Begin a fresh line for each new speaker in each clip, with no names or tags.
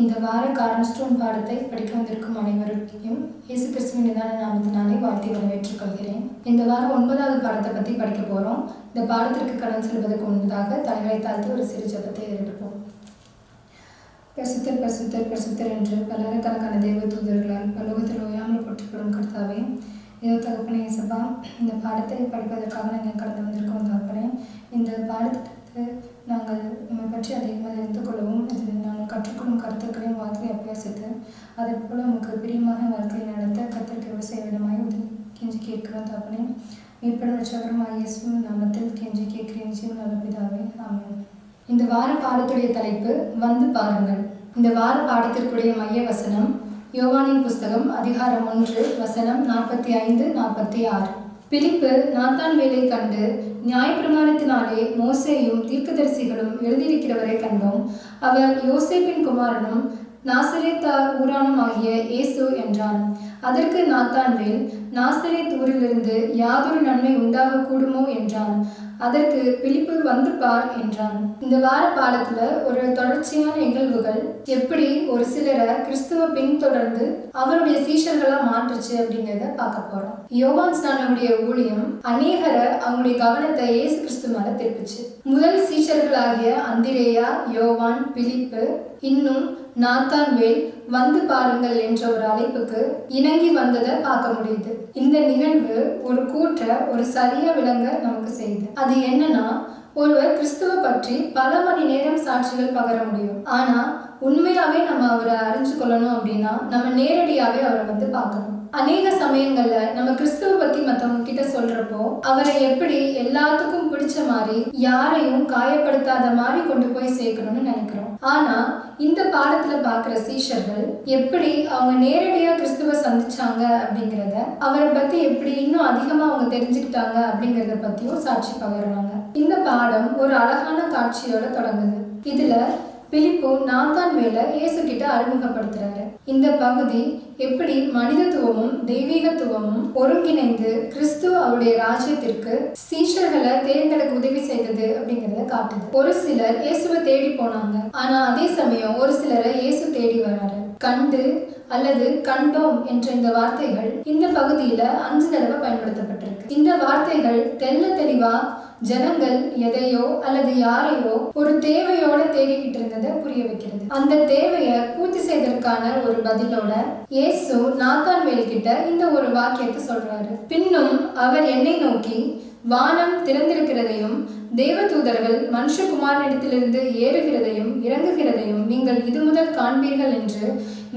இந்த வார கார்ன்ஸ்டோன் பாடத்தை படிக்க வந்திருக்கும் அனைவருக்கும் இயேசு கிறிஸ்துவின் நிதான நாமத்தினாலே வாழ்த்தி வரவேற்றுக் கொள்கிறேன். இந்த வாரம் 9வது பாடத்தை பற்றி படிக்க போகிறோம். இந்த பாடத்திற்கு கடன் செல்வதற்கு முன்பதாக தலைகளை தாழ்த்தி ஒரு சிறு ஜெபத்தை எடுப்போம். பரிசுத்தர் பரிசுத்தர் பரிசுத்தர் என்று பல்லாயிரக்கணக்கான தெய்வ தூதர்களால் பரலோகத்தில் ஓயாமல் போற்றப்படும் கர்த்தாவே, ஏதோ தகப்பனே இயேசுப்பா, இந்த பாடத்தை படிப்பதற்காக நாங்கள் கடந்து வந்திருக்கோம் தகப்பனே. இந்த பாடத்திற்கு நாங்கள் நம்மை பற்றி அதிகமாக தெரிந்து கொள்ளவும், இது நாங்கள் கற்றுக்கொள்ளும் கருத்துக்களையும் வாழ்க்கையை அபியாசித்து அதே போல் உங்களுக்கு பிரியமாக வாழ்க்கையை நடத்த கர்த்தர் கிருபை செய்ய வேண்டுமாய் கெஞ்சி கேட்கிறோம் தகப்பனே. மீட்பர் ரட்சகருமாகிய இயேசுவின் நாமத்தில் கெஞ்சி கேட்கிறேன் ஜீவன் நல்ல பிதாவே, ஆமென். இந்த வார பாடத்துடைய தலைப்பு வந்து பாருங்கள். இந்த வார பாடத்திற்குரிய மைய வசனம் யோவானின் புஸ்தகம் அதிகாரம் 1 வசனம் 45-46. பிலிப்பு நாத்தான்வேலை கண்டு, நியாயப்பிரமாணத்தினாலே மோசேயும் தீர்க்கதரிசிகளும் எழுதியிருக்கிறவரை கண்டோம், அவர் யோசேப்பின் குமாரனும் நாசரேத்தார் ஊரானுமாகிய இயேசு என்றான். அதற்கு நாத்தான்வேல், நாசரேத் ஊரிலிருந்து யாதொரு நன்மை உண்டாக கூடுமோ என்றான். அதற்கு பிலிப்பு வந்து பார் என்றான். இந்த வார பாடத்துல ஒரு தொடர்ச்சியான நிகழ்வுகள் எப்படி ஒரு சிலரை கிறிஸ்துவ பின்தொடர்ந்து அவருடைய சீஷர்களா மாற்றுச்சு அப்படிங்கிறத பார்க்க போறோம். யோவான் ஸ்நானனுடைய ஊழியம் அநேகரை அவங்களுடைய கவனத்தை இயேசு கிறிஸ்து மேல திருப்பிச்சு. முதல் சீஷர்களாகிய அந்திரேயா, யோவான், பிலிப்பு, இன்னும் நாத்தான்வேல் வந்து பாருங்கள் என்ற ஒரு அழைப்புக்கு இணங்கி வந்ததை பார்க்க முடியுது. இந்த நிகழ்வு ஒரு கூற்ற ஒரு சரியா விளங்க நமக்கு செய்யுது. அது என்னன்னா, ஒருவர் கிறிஸ்துவ பற்றி பல மணி நேரம் சாட்சிகள் பகர முடியும். ஆனா உண்மையாவே நம்ம அவரை அறிஞ்சு கொள்ளணும் அப்படின்னா நம்ம நேரடியாவே அவரை வந்து பார்க்கணும். அநேக சமயங்கள்ல நம்ம கிறிஸ்துவ பத்தி மற்றவங்க கிட்ட சொல்றப்போ அவரை எப்படி எல்லாத்துக்கும் பிடிச்ச மாதிரி யாரையும் காயப்படுத்தாத மாதிரி கொண்டு போய் சேர்க்கணும்னு நினைக்கிறோம். ஆனா இந்த பாடத்துல பாக்குற சீஷர்கள் எப்படி அவங்க நேரடியா கிறிஸ்துவ சந்திச்சாங்க அப்படிங்கிறத, அவரை பத்தி எப்படி இன்னும் அதிகமா அவங்க தெரிஞ்சுக்கிட்டாங்க அப்படிங்கறத பத்தியும் சாட்சி பகர்றாங்க. இந்த பாடம் ஒரு அழகான காட்சியோட தொடங்குது. இதுல பிலிப்பு நாத்தான்வேலை இயேசு கிட்ட அறிமுகப்படுத்துறாரு. இந்த பகுதி எப்படி மனிதத்துவமும் தெய்வீகத்துவமும் ஒருங்கிணைந்து கிறிஸ்து அவருடைய ராஜ்யத்திற்கு சீஷர்களை தேர்ந்தெடுக்க உதவி செய்தது அப்படிங்கறத காட்டுது. ஒரு சிலர் இயேசுவை தேடி போனாங்க, ஆனா அதே சமயம் ஒரு சிலரை இயேசு தேடி வராரு. கண்டு அல்லது கண்டோம் என்ற இந்த வார்த்தைகள் இந்த பகுதியில 5 தடவை பயன்படுத்தப்பட்டிருக்கு. இந்த வார்த்தைகள் தெள்ள தெளிவா ஜனங்கள் எதையோ அல்லது யாரையோ ஒரு தேவையோட தேடிக்கிட்டு இருந்ததை புரிய வைக்கிறது. அந்த தேவையை பூர்த்தி செய்வதற்கான ஒரு பதிலோட இயேசு நாத்தான்வேல் கிட்ட இந்த ஒரு வாக்கியத்தை சொல்றாரு. பின்னும் அவர் என்னை நோக்கி, வானம் திறந்திருக்கிறதையும் தேவதூதர்கள் மனுஷகுமாரனிடத்திலிருந்து ஏறுகிறதையும் இறங்குகிறதையும் நீங்கள் இது முதல் காண்பீர்கள் என்று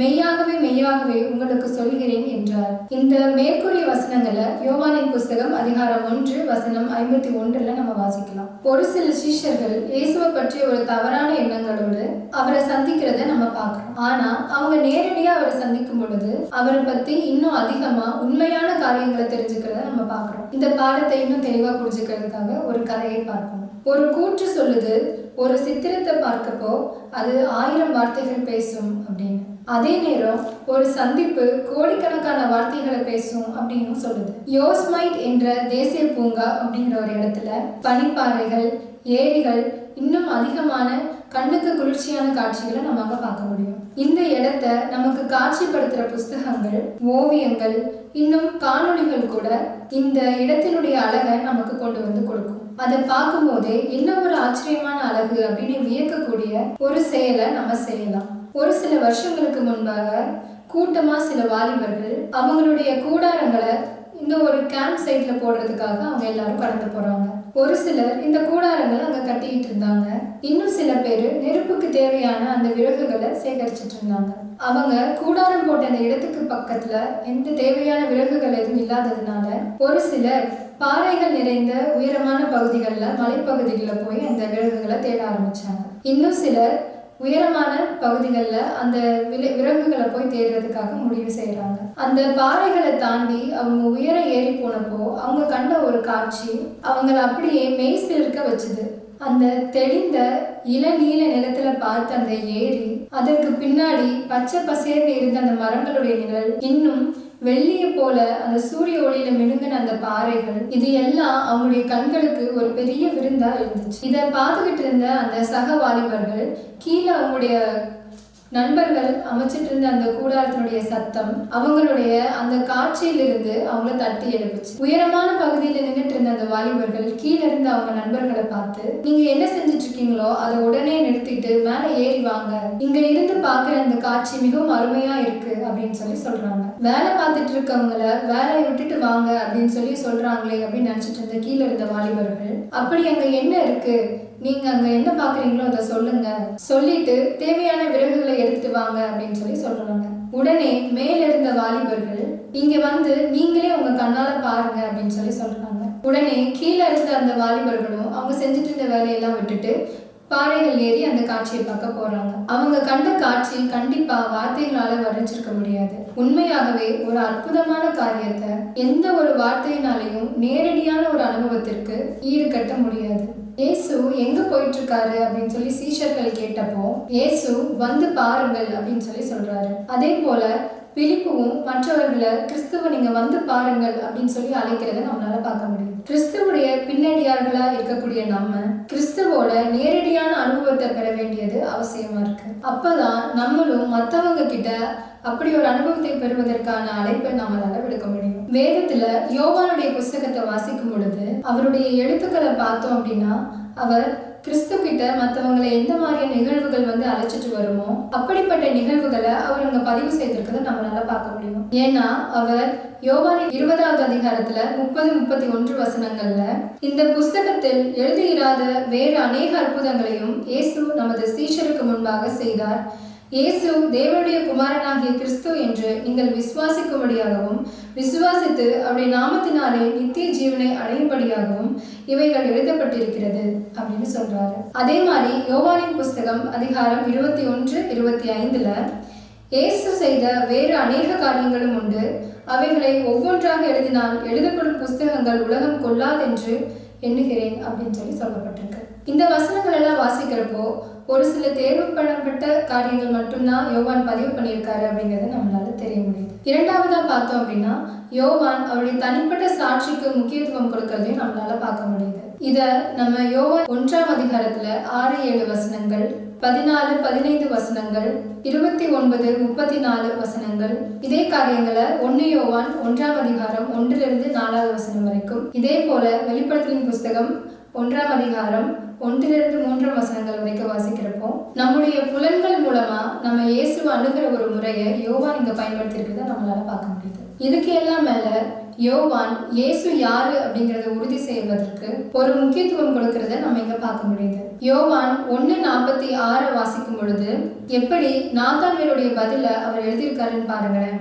மெய்யாகவே மெய்யாகவே உங்களுக்கு சொல்கிறேன் என்றார். இந்த மேற்கூறிய வசனங்களை யோவானின் புஸ்தகம் அதிகாரம் 1 வசனம் 51 நம்ம வாசிக்கலாம். ஒரு சில சீஷர்கள் இயேசுவை பற்றிய ஒரு தவறான எண்ணங்களோடு அவரை சந்திக்கிறத நம்ம பார்க்கிறோம். ஆனா அவங்க நேரடியா அவரை சந்திக்கும் பொழுது அவரை பத்தி இன்னும் அதிகமா உண்மையான காரியங்களை தெரிஞ்சுக்கிறத நம்ம பார்க்கிறோம். இந்த பாடத்தை இன்னும் தெளிவா புரிஞ்சுக்கிறதுக்காக ஒரு கதையை பார்ப்போம். ஒரு கூற்று சொல்லுது, ஒரு சித்திரத்தை பார்க்கப்போ அது 1000 வார்த்தைகள் பேசும் அப்படின்னு. அதே நேரம் ஒரு சந்திப்பு கோடிக்கணக்கான வார்த்தைகளை பேசும் அப்படின்னு சொல்லுது. யோஸ்மைட் என்ற தேசிய பூங்கா அப்படிங்கிற ஒரு இடத்துல பனிப்பாறைகள், ஏரிகள், இன்னும் அதிகமான கண்ணுக்கு குளிர்ச்சியான காட்சிகளை நம்ம அங்க பார்க்க முடியும். இந்த இடத்த நமக்கு காட்சிப்படுத்துற புஸ்தகங்கள், ஓவியங்கள், இன்னும் காணொளிகள் கூட இந்த இடத்தினுடைய அழகை நமக்கு கொண்டு வந்து கொடுக்கும். அதை பார்க்கும் போதே என்ன ஒரு ஆச்சரியமான அழகு அப்படின்னு வியக்கக்கூடிய ஒரு செயலை நம்ம செய்யலாம். ஒரு சில வருஷங்களுக்கு முன்பாக கூட்டமா சில வாலிபர்கள் அவங்களுடைய கூடாரங்களை இந்த ஒரு கேம்ப் சைட்ல போடுறதுக்காக அவங்க எல்லாரும் கடந்து போறாங்க. ஒரு சிலர் இந்த கூடாரங்களை அங்க கட்டிட்டு இருந்தாங்க. இன்னும் சில பேர் நெருப்புக்கு தேவையான அந்த விறகுகளை சேகரிச்சுட்டு இருந்தாங்க. அவங்க கூடாரம் போட்ட அந்த இடத்துக்கு பக்கத்துல எந்த தேவையான விறகுகள் எதுவும் இல்லாததுனால ஒரு சிலர் பாறைகள் நிறைந்த உயரமான பகுதிகளில், மலைப்பகுதிகளில் போய் அந்த விறகுகளை தேட ஆரம்பிச்சாங்க. இன்னும் சிலர் உயரமான பகுதிகளில் அந்த விறகுகளை போய் தேடுறதுக்காக முடிவு செய்யறாங்க. அந்த பாறைகளை தாண்டி அவங்க உயர ஏறி போனப்போ அவங்க கண்ட ஒரு காட்சி அவங்களை அப்படியே மெய்சிலிருக்க வச்சுது. அந்த தெளிந்த இளநீல நிலத்துல பார்த்த அந்த ஏரி, அதற்கு பின்னாடி பச்சை பசேர்னு இருந்த அந்த மரங்களுடைய நிழல், இன்னும் வெள்ளியை போல அந்த சூரிய ஒளியில மினுங்கின அந்த பாறைகள், இது எல்லாம் அவங்களுடைய கண்களுக்கு ஒரு பெரிய விருந்தா இருந்துச்சு. இதை பார்த்துக்கிட்டு இருந்த அந்த சக வாலிபர்கள் கீழே அவங்களுடைய நண்பர்கள் அமைச்சிட்டு இருந்த அந்த கூடாரத்தினுடைய சத்தம் அவங்களுடைய அந்த காட்சியிலிருந்து அவங்கள தட்டி எழுப்புச்சு. உயரமான பகுதியில நின்றுட்டு இருந்த அந்த வாலிபர்கள் கீழே இருந்து அவங்க நண்பர்களை பார்த்து, நீங்க என்ன செஞ்சுட்டு இருக்கீங்களோ அதை உடனே நிறுத்திட்டு மேல ஏறி வாங்க, இங்க இருந்து பாக்குற அந்த காட்சி மிகவும் அருமையா இருக்கு அப்படின்னு சொல்றாங்க. வேலை பார்த்துட்டு இருக்கவங்கள வேலையை விட்டுட்டு வாங்க அப்படின்னு சொல்றாங்களே அப்படின்னு நினைச்சிட்டு இருந்த கீழே இருந்த வாலிபர்கள், அப்படி அங்க என்ன இருக்கு, நீங்க அங்க என்ன பாக்குறீங்களோ அதை சொல்லுங்க, சொல்லிட்டு தேவையான விறகுகளை எடுத்துட்டு வாங்க அப்படின்னு சொல்றாங்க. உடனே மேல இருந்த வாலிபர்கள், இங்க வந்து நீங்களே உங்க கண்ணால பாருங்க அப்படின்னு சொல்றாங்க. உடனே கீழே இருந்த அந்த வாலிபர்களும் அவங்க செஞ்சுட்டு இருந்த வேலையெல்லாம் விட்டுட்டு பாறைகள் ஏறி அந்த காட்சியை பார்க்க போறாங்க. அவங்க கண்ட காட்சி கண்டிப்பா வார்த்தைகளால வர்ணிச்சிருக்க முடியாது. உண்மையாகவே ஒரு அற்புதமான காரியத்தை எந்த ஒரு வார்த்தையினாலையும் நேரடியான ஒரு அனுபவத்திற்கு ஈடு கட்ட முடியாது. இயேசு எங்க போயிட்டு இருக்காரு அப்படின்னு சீஷர்கள் கேட்டப்போ, இயேசு வந்து பாருங்கள் அப்படின்னு சொல்றாரு. அதே போல பிலிப்புவும் மற்றவர்களை கிறிஸ்துவ நீங்க வந்து பாருங்கள் அப்படின்னு அழைக்கிறத நம்மளால பார்க்க முடியும். கிறிஸ்துவுடைய பின்னடியார்களா இருக்கக்கூடிய நம்ம கிறிஸ்துவோட நேரடியான அனுபவத்தை பெற வேண்டியது அவசியமா இருக்கு. அப்பதான் நம்மளும் மற்றவங்க கிட்ட அப்படி ஒரு அனுபவத்தை பெறுவதற்கான அழைப்பை நம்மளால விடுக்க முடியும். வேதத்துல யோவானுடைய புஸ்தகத்தை வாசிக்கும் பொழுது அவருடைய எழுத்துக்களை பார்த்தோம் அப்படின்னா, அவர் கிறிஸ்து கிட்ட மற்றவங்களை எந்த மாதிரியான நிகழ்வுகள் அழைச்சிட்டு வருமோ அப்படிப்பட்ட நிகழ்வுகளை அவர் அங்க பதிவு செய்திருக்கிறத நம்மளால பார்க்க முடியும். ஏன்னா அவர் யோவானின் 20வது அதிகாரத்துல 30-31 வசனங்கள்ல, இந்த புஸ்தகத்தில் எழுதியிராத வேறு அநேக அற்புதங்களையும் இயேசு நமது சீஷருக்கு முன்பாக செய்தார். இயேசு தேவனுடைய குமாரனாகிய கிறிஸ்து என்று நீங்கள் விசுவாசிக்கும்படியாகவும் விசுவாசித்து அவருடைய நாமத்தினாலே நித்திய ஜீவனை அடையும்படியாகவும் இவைகள் எழுதப்பட்டிருக்கிறது அப்படின்னு சொல்றாரு. அதே மாதிரி யோவானின் புஸ்தகம் அதிகாரம் 21-25ல இயேசு செய்த வேறு அநேக காரியங்களும் உண்டு, அவைகளை ஒவ்வொன்றாக எழுதினால் எழுதப்படும் புஸ்தகங்கள் உலகம் கொள்ளாதென்று எண்ணுகிறேன் அப்படின்னு சொல்லப்பட்டிருக்கு. இந்த வசனங்கள் எல்லாம் வாசிக்கிறப்போ ஒரு சில தேர்வு பண்ணப்பட்ட காரியங்கள் மட்டும்தான் யோவான் பதிவு பண்ணியிருக்காரு அப்படிங்கிறது நம்மளால தெரிய முடியுது. இரண்டாவதா பார்த்தோம் அப்படின்னா, யோவான் அவருடைய தனிப்பட்ட சாட்சிக்கு முக்கியத்துவம் கொடுக்கறதையும் நம்மளால பார்க்க முடியுது. இத நம்ம யோவான் 1ஆம் அதிகாரத்துல 6-7 வசனங்கள், 14-15 வசனங்கள், 29-34 வசனங்கள், இதே காரியங்களை 1 யோவான் 1ஆம் அதிகாரம் 1-4 வசனம் வரைக்கும், இதே போல வெளிப்படுத்தலின் புஸ்தகம் 1ஆம் அதிகாரம் 1-3 வசனங்கள் வரைக்கும் வாசிக்கிறப்போ நம்முடைய புலன்கள் மூலமா நம்ம இயேசுவை அணுகிற ஒரு முறையை யோவான் இங்க பயன்படுத்தி இருக்கிறத நம்மளால பார்க்க முடியுது. இதுக்கு எல்லாம் மேல யோவான் இயேசு யாரு அப்படிங்கறத உறுதி செய்வதற்கு ஒரு முக்கியத்துவம் கொடுக்கறத நம்ம இங்க பார்க்க முடியுது. யோவான் 1:46 வாசிக்கும் பொழுது எப்படி நாத்தான்வேலுடைய பதில அவர் எழுதியிருக்காருன்னு பாருங்களேன்.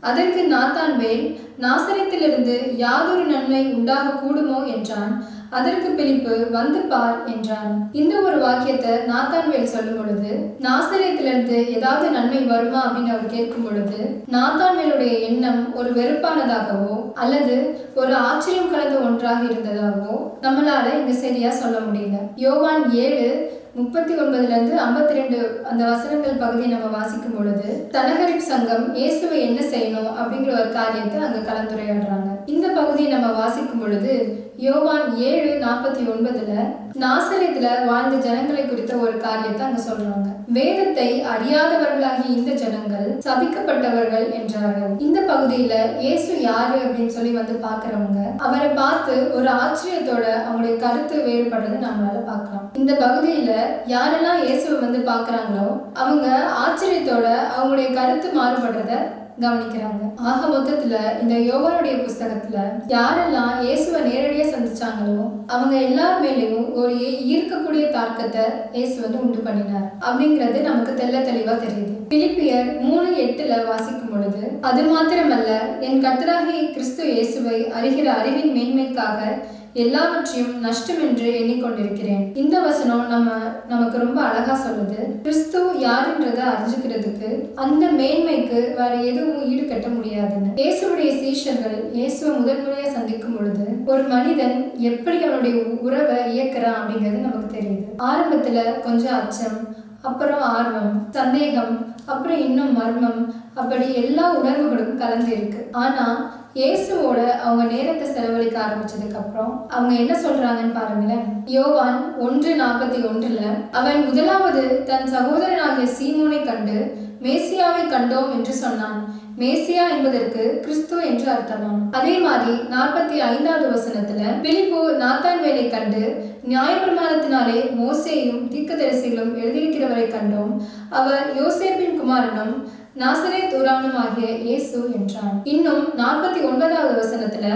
அதற்கு நாத்தான்வேல், நாசரேத்திலிருந்து யாதொரு நன்மை உண்டாக கூடுமோ என்றான். அதற்கு பிலிப்பு, வந்து பார் என்றான். இந்த ஒரு வாக்கியத்தை நாத்தான்வேல் சொல்லும் பொழுது, நாசரேத்திலிருந்து ஏதாவது நன்மை வருமா அப்படின்னு அவர் கேட்கும் பொழுது, நாத்தான்வேலுடைய எண்ணம் ஒரு வெறுப்பானதாகவோ அல்லது ஒரு ஆச்சரியம் கலந்த ஒன்றாக இருந்ததாகவோ நம்மளால இங்க சரியா சொல்ல முடியல. யோவான் 7:39-52 அந்த வசனங்கள் பகுதியை நம்ம வாசிக்கும் பொழுது, தனகரிப் சங்கம் இயேசுவை என்ன செய்யணும் அப்படிங்கிற ஒரு காரியத்தை அங்க கலந்துரையாடுறாங்க. இந்த பகுதியை நம்ம வாசிக்கும் பொழுது யோவான் 7:49 நாசரேத்துல வாழ்ந்த ஜனங்களை குறித்த ஒரு காரியத்தை அங்க சொல்றாங்க. வேதத்தை அறியாதவர்களாகி இந்த ஜனங்கள் சபிக்கப்பட்டவர்கள் என்றார்கள். இந்த பகுதியில இயேசு யாரு அப்படின்னு பாக்குறவங்க அவரை பார்த்து ஒரு ஆச்சரியத்தோட அவங்களுடைய கருத்து வேறுபடுறது நம்மளால பார்க்கலாம். இந்த பகுதியில யாரெல்லாம் இயேசுவை பாக்குறாங்களோ அவங்க ஆச்சரியத்தோட அவங்களுடைய கருத்து மாறுபடுறத கவனிக்கிறாங்க. ஆக மொத்தத்துல இந்த யோவானுடைய புஸ்தகத்துல யாரெல்லாம் இயேசுவை நேரடியா சந்திச்சாங்களோ அவங்க எல்லார் மேலேயும் ஒரு ஈர்க்கக்கூடிய தாக்கத்தை இயேசு உண்டு பண்ணினார் அப்படிங்கிறது நமக்கு தெள்ள தெளிவா தெரியுது. பிலிப்பியர் 3:8 வாசிக்கும் பொழுது, அது மாத்திரமல்ல, என் கர்த்தராகிய கிறிஸ்து இயேசுவை அறிகிற அறிவின் மேன்மைக்காக எல்லாவற்றையும் நஷ்டம் என்று எண்ணிக்கொண்டிருக்கிறேன். இந்த வசனம் நமக்கு ரொம்ப அழகா சொல்லுது. கிறிஸ்து யாருன்றத அறிஞ்சுக்கிறதுக்கு அந்த மேன்மைக்கு வேற எதுவும் ஈடுகட்ட முடியாதுன்னு. இயேசுடைய சீஷர்கள் இயேசுவை முதன்முறையா சந்திக்கும் பொழுது ஒரு மனிதன் எப்படி அவனுடைய உறவை இயக்குறான் அப்படிங்கிறது நமக்கு தெரியுது. ஆரம்பத்துல கொஞ்சம் அச்சம், அப்புறம் ஆர்வம், சந்தேகம், அப்புறம் இன்னும் மர்மம், அப்படி எல்லா உணர்வுகளும் கலந்து இருக்கு. ஆனா இயேசுவோட அவங்க நேரத்தை செலவழிக்க ஆரம்பிச்சதுக்கு அப்புறம் அவங்க என்ன சொல்றாங்கன்னு பாருங்களேன். யோவான் 1:41 அவன் முதலாவது தன் சகோதரனாகிய சீமோனை கண்டு மேசியாவை கண்டோம் என்று சொன்னான். மேசியா என்பதற்கு கிறிஸ்து என்று அர்த்தமாம். அதே மாதிரி 45வது வசனத்துல பிலிப்பு நாத்தான்வேலை கண்டு நியாயப்பிரமாணத்தினாலே மோசேயும் தீர்க்கதரிசிகளும் எழுதியிருக்கிறவரை கண்டோம், அவர் யோசேப்பின் குமாரனும் நாசரேத் ஊரானும் ஆகிய இயேசு என்றான். இன்னும் 49வது வசனத்துல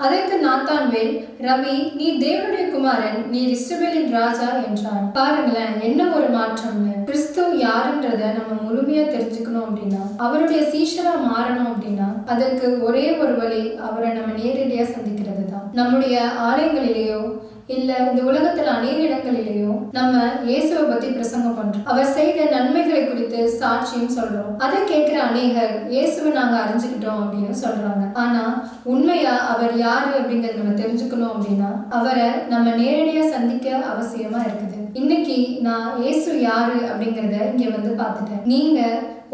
அதற்கு நாத்தான்வேல், ரபி, நீ தேவனுடைய குமாரன், நீ இஸ்ரவேலின் ராஜா என்றான். பாருங்களேன் என்ன ஒரு மாற்றம்னு. கிறிஸ்து யாருன்றத நம்ம முழுமையா தெரிஞ்சுக்கணும் அப்படின்னா, அவருடைய சீஷரா மாறணும் அப்படின்னா, அதற்கு ஒரே ஒரு வழி அவரை நம்ம நேரடியா சந்திக்கிறது தான். நம்முடைய ஆலயங்களிலேயோ இல்ல இந்த உலகத்துல அநேக இடங்களிலேயோ நம்ம இயேசுவை பத்தி பிரசங்கம் பண்றோம், அவர் செய்த நன்மைகளை குறித்து சாட்சியும் சொல்றோம். அதை கேட்கிற அநேகர் இயேசுவை நாங்க அறிஞ்சுக்கிட்டோம் அப்படின்னு சொல்றாங்க. ஆனா உண்மையா அவர் யாரு அப்படிங்கறத நம்ம தெரிஞ்சுக்கணும் அப்படின்னா அவரை நம்ம நேரடியா சந்திக்க அவசியமா இருக்குது. இன்னைக்கு நான் இயேசு யாரு அப்படிங்கறத இங்க வந்து பார்த்துட்டேன். நீங்க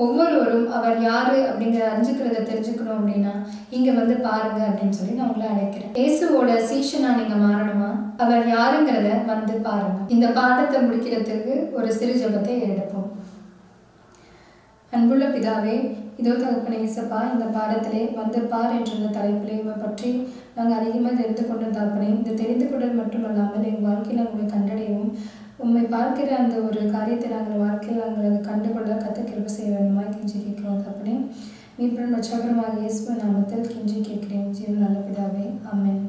ஒவ்வொருவரும் அவர் யாரு அப்படிங்கிற அறிஞ்சுக்கிறத தெரிஞ்சுக்கணும் அப்படின்னா இங்க வந்து பாருங்க அப்படின்னு சொல்லி நான் உங்களை அழைக்கிறேன். இயேசுவோட சீஷனா நீங்க மாறணுமா, அவர் யாருங்கிறத வந்து பாருங்க. இந்த பாடத்தை முடிக்கிறதுக்கு ஒரு சிறு ஜெபத்தை எடுப்போம். அன்புள்ள பிதாவே, இதோ தகப்பனே இயேசப்பா, இந்த பாடத்திலே வந்து பார் என்ற இந்த தலைப்பிலே பற்றி நாங்கள் அதிகமாக தெரிந்து கொண்ட தகப்பனே, இந்த தெரிந்து கொண்டது மட்டுமல்லாமல் எங்கள் வாழ்க்கையில் உங்களை கண்டடையவும் உண்மை பார்க்கிற அந்த ஒரு காரியத்தை நாங்கள் வாழ்க்கையில் நாங்கள் அதை கண்டுகொள்ள கிருபை செய்ய வேண்டுமாய் கெஞ்சி கேட்கிறோம் தகப்பனே. மீட்புடன் ரட்சகருமாகிய இயேசுவின் நாமத்தில் கெஞ்சி கேட்கிறேன் ஜீவன் நல்ல பிதாவே, ஆமென்.